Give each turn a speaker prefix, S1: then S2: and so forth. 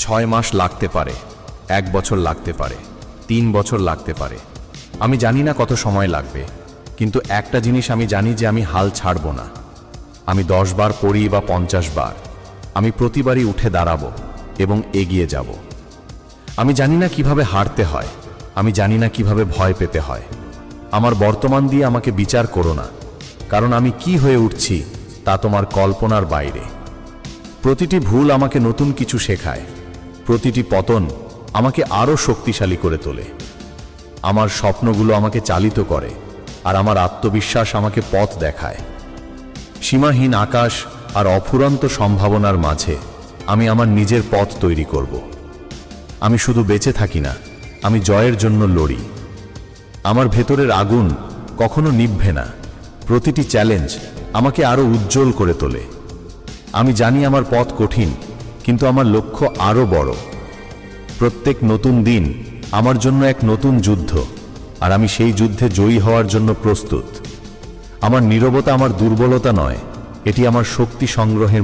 S1: 6 মাস লাগতে পারে, 1 বছর লাগতে পারে, 3 বছর লাগতে পারে। আমি জানি না কত সময় লাগবে, কিন্তু একটা জিনিস আমি জানি যে আমি হাল ছাড়ব না। আমি 10 বার পড়ি বা 50 বার, আমি প্রতিবারই উঠে দাঁড়াবো এবং এগিয়ে যাব। আমি জানি না কিভাবে হারতে হয়, আমি জানি না কিভাবে ভয় পেতে হয়। আমার বর্তমান দিয়ে আমাকে বিচার করো না, কারণ আমি কি হয়ে উঠছি তা তোমার কল্পনার বাইরে। প্রতিটি ভুল আমাকে নতুন কিছু শেখায়, প্রতিটি পতন আমাকে আরও শক্তিশালী করে তোলে। আমার স্বপ্নগুলো আমাকে চালিত করে, আর আমার আত্মবিশ্বাস আমাকে পথ দেখায়। সীমাহীন আকাশ আর অফুরন্ত সম্ভাবনার মাঝে আমি আমার নিজের পথ তৈরি করব। আমি শুধু বেঁচে থাকি না, আমি জয়ের জন্য লড়ি। আমার ভেতরের আগুন কখনো নিভবে না, প্রতিটি চ্যালেঞ্জ আমাকে আরও উজ্জ্বল করে তোলে। আমি জানি আমার পথ কঠিন, কিন্তু আমার লক্ষ্য আরও বড়। প্রত্যেক নতুন দিন আমার জন্য এক নতুন যুদ্ধ, আর আমি সেই যুদ্ধে জয়ী হওয়ার জন্য প্রস্তুত। আমার নীরবতা আমার দুর্বলতা নয়, এটি আমার শক্তি সংগ্রহের